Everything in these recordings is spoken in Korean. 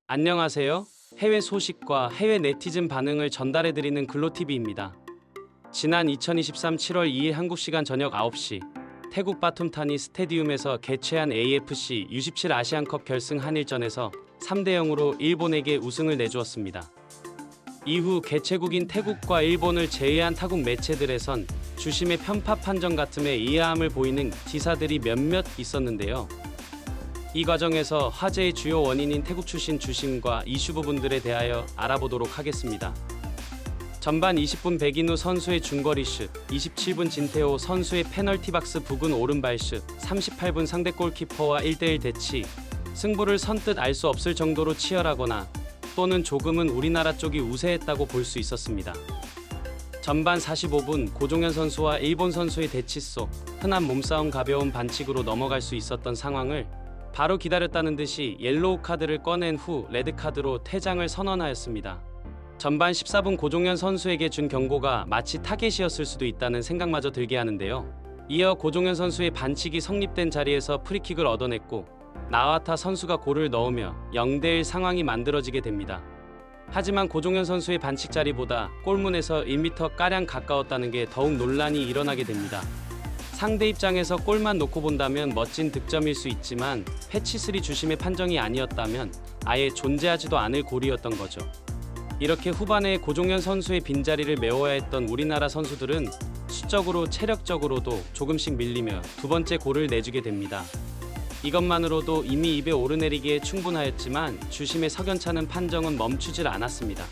안녕하세요. 해외 소식과 해외 네티즌 반응을 전달해드리는 글로티비입니다. 지난 2023 7월 2일 한국 시간 저녁 9시 태국 바툼타니 스테디움에서 개최한 AFC U17 아시안컵 결승 한일전에서 3대0으로 일본에게 우승을 내주었습니다. 이후 개최국인 태국과 일본을 제외한 타국 매체들에선 주심의 편파 판정 같음에 이해함을 보이는 기사들이 몇몇 있었는데요. 이 과정에서 화제의 주요 원인인 태국 출신 주심과 이슈 부분들에 대하여 알아보도록 하겠습니다. 전반 20분 백인우 선수의 중거리 슛, 27분 진태호 선수의 페널티 박스 부근 오른발 슛, 38분 상대 골키퍼와 1대1 대치, 승부를 선뜻 알 수 없을 정도로 치열하거나 또는 조금은 우리나라 쪽이 우세했다고 볼 수 있었습니다. 전반 45분 고종현 선수와 일본 선수의 대치 속 흔한 몸싸움 가벼운 반칙으로 넘어갈 수 있었던 상황을 바로 기다렸다는 듯이 옐로우 카드를 꺼낸 후 레드카드로 퇴장을 선언하였습니다. 전반 14분 고종현 선수에게 준 경고가 마치 타겟이었을 수도 있다는 생각마저 들게 하는데요. 이어 고종현 선수의 반칙이 성립된 자리에서 프리킥을 얻어냈고 나와타 선수가 골을 넣으며 0대1 상황이 만들어지게 됩니다. 하지만 고종현 선수의 반칙 자리보다 골문에서 1m가량 가까웠다는 게 더욱 논란이 일어나게 됩니다. 상대 입장에서 골만 놓고 본다면 멋진 득점일 수 있지만 패치3 주심의 판정이 아니었다면 아예 존재하지도 않을 골이었던 거죠. 이렇게 후반에 고종현 선수의 빈자리를 메워야 했던 우리나라 선수들은 수적으로 체력적으로도 조금씩 밀리며 두 번째 골을 내주게 됩니다. 이것만으로도 이미 입에 오르내리기에 충분하였지만 주심의 석연찮은 판정은 멈추질 않았습니다.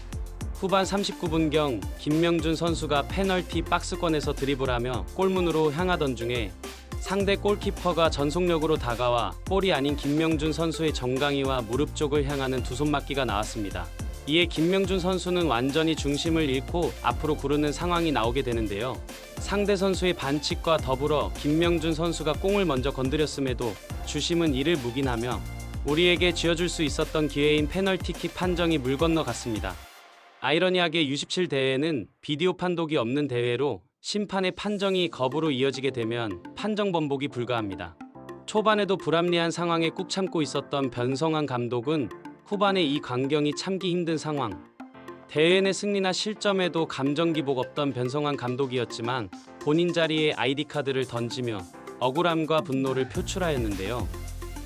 후반 39분경 김명준 선수가 페널티 박스권에서 드리블하며 골문으로 향하던 중에 상대 골키퍼가 전속력으로 다가와 볼이 아닌 김명준 선수의 정강이와 무릎 쪽을 향하는 두 손맞기가 나왔습니다. 이에 김명준 선수는 완전히 중심을 잃고 앞으로 구르는 상황이 나오게 되는데요. 상대 선수의 반칙과 더불어 김명준 선수가 공을 먼저 건드렸음에도 주심은 이를 묵인하며 우리에게 쥐어줄 수 있었던 기회인 페널티킥 판정이 물 건너갔습니다. 아이러니하게 U17 대회는 비디오 판독이 없는 대회로 심판의 판정이 거부로 이어지게 되면 판정 번복이 불가합니다. 초반에도 불합리한 상황에 꾹 참고 있었던 변성환 감독은 후반에 이 광경이 참기 힘든 상황. 대회 내 승리나 실점에도 감정 기복 없던 변성환 감독이었지만 본인 자리에 아이디카드를 던지며 억울함과 분노를 표출하였는데요.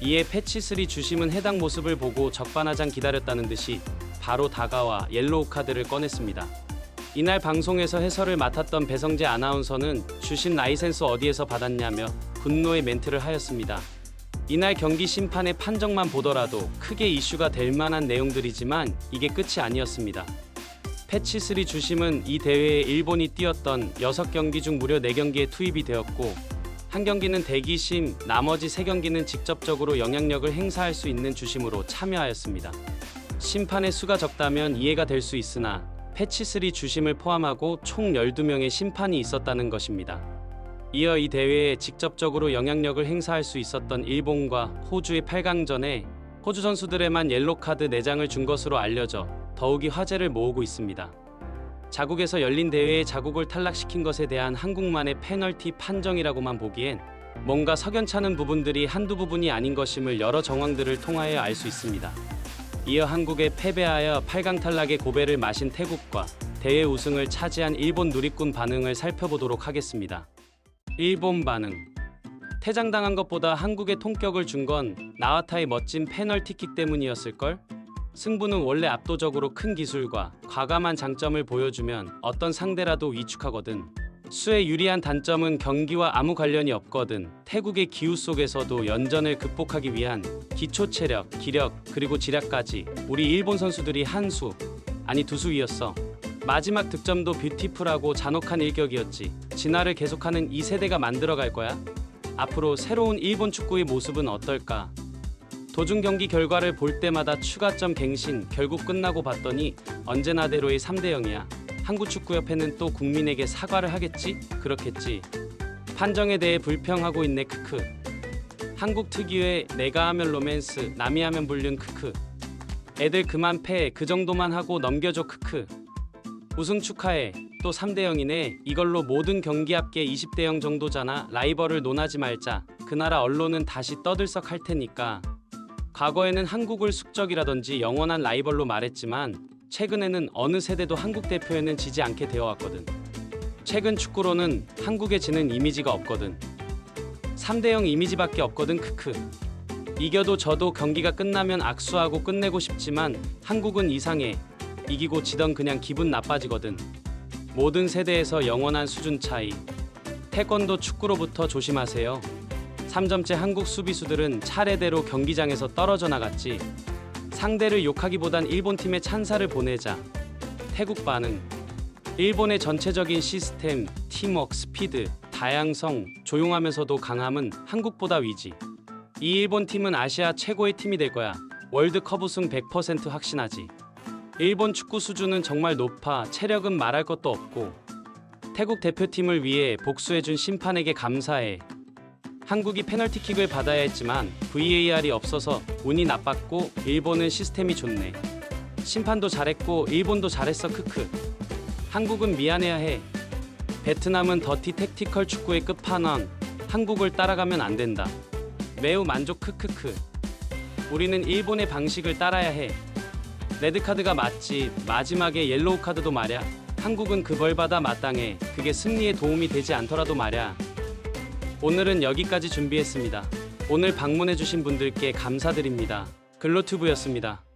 이에 패치3 주심은 해당 모습을 보고 적반하장 기다렸다는 듯이 바로 다가와 옐로우 카드를 꺼냈습니다. 이날 방송에서 해설을 맡았던 배성재 아나운서는 주심 라이센스 어디에서 받았냐며 분노의 멘트를 하였습니다. 이날 경기 심판의 판정만 보더라도 크게 이슈가 될 만한 내용들이지만 이게 끝이 아니었습니다. 패치3 주심은 이 대회에 일본이 뛰었던 6경기 중 무려 4경기에 투입이 되었고 한 경기는 대기심, 나머지 3경기는 직접적으로 영향력을 행사할 수 있는 주심으로 참여하였습니다. 심판의 수가 적다면 이해가 될 수 있으나 패치3 주심을 포함하고 총 12명의 심판이 있었다는 것입니다. 이어 이 대회에 직접적으로 영향력을 행사할 수 있었던 일본과 호주의 8강전에 호주 선수들에만 옐로카드 4장을 준 것으로 알려져 더욱이 화제를 모으고 있습니다. 자국에서 열린 대회에 자국을 탈락시킨 것에 대한 한국만의 페널티 판정이라고만 보기엔 뭔가 석연찮은 부분들이 한두 부분이 아닌 것임을 여러 정황들을 통하여 알 수 있습니다. 이어 한국에 패배하여 8강 탈락의 고배를 마신 태국과 대회 우승을 차지한 일본 누리꾼 반응을 살펴보도록 하겠습니다. 일본 반응. 퇴장당한 것보다 한국에 통격을 준 건 나와타의 멋진 페널티킥 때문이었을걸? 승부는 원래 압도적으로 큰 기술과 과감한 장점을 보여주면 어떤 상대라도 위축하거든. 수에 유리한 단점은 경기와 아무 관련이 없거든. 태국의 기후 속에서도 연전을 극복하기 위한 기초 체력, 기력, 그리고 지략까지 우리 일본 선수들이 한 수, 아니 두 수이었어. 마지막 득점도 뷰티풀하고 잔혹한 일격이었지. 진화를 계속하는 이 세대가 만들어갈 거야. 앞으로 새로운 일본 축구의 모습은 어떨까? 도중 경기 결과를 볼 때마다 추가점 갱신, 결국 끝나고 봤더니 언제나대로의 3대0이야. 한국축구협회는 또 국민에게 사과를 하겠지? 그렇겠지. 판정에 대해 불평하고 있네. 크크. 한국 특유의 내가 하면 로맨스, 남이 하면 불륜. 크크. 애들 그만 패. 그 정도만 하고 넘겨줘. 크크. 우승 축하해. 또 3대0이네. 이걸로 모든 경기 합계 20대0 정도잖아. 라이벌을 논하지 말자. 그 나라 언론은 다시 떠들썩 할 테니까. 과거에는 한국을 숙적이라든지 영원한 라이벌로 말했지만 최근에는 어느 세대도 한국 대표에는 지지 않게 되어왔거든. 최근 축구로는 한국에 지는 이미지가 없거든. 3대0 이미지밖에 없거든. 크크. 이겨도 져도 경기가 끝나면 악수하고 끝내고 싶지만 한국은 이상해. 이기고 지던 그냥 기분 나빠지거든. 모든 세대에서 영원한 수준 차이. 태권도 축구로부터 조심하세요. 3점째 한국 수비수들은 차례대로 경기장에서 떨어져 나갔지. 상대를 욕하기보단 일본 팀에 찬사를 보내자. 태국 반응. 일본의 전체적인 시스템, 팀워크, 스피드, 다양성, 조용하면서도 강함은 한국보다 위지. 이 일본 팀은 아시아 최고의 팀이 될 거야. 월드컵 우승 100% 확신하지. 일본 축구 수준은 정말 높아. 체력은 말할 것도 없고. 태국 대표팀을 위해 복수해준 심판에게 감사해. 한국이 페널티킥을 받아야 했지만 VAR이 없어서 운이 나빴고 일본은 시스템이 좋네. 심판도 잘했고 일본도 잘했어. 크크. 한국은 미안해야 해. 베트남은 더티 택티컬 축구의 끝판왕. 한국을 따라가면 안 된다. 매우 만족. 크크크. 우리는 일본의 방식을 따라야 해. 레드카드가 맞지. 마지막에 옐로우 카드도 말야. 한국은 그 벌받아 마땅해. 그게 승리에 도움이 되지 않더라도 말야. 오늘은 여기까지 준비했습니다. 오늘 방문해주신 분들께 감사드립니다. 글로튜브였습니다.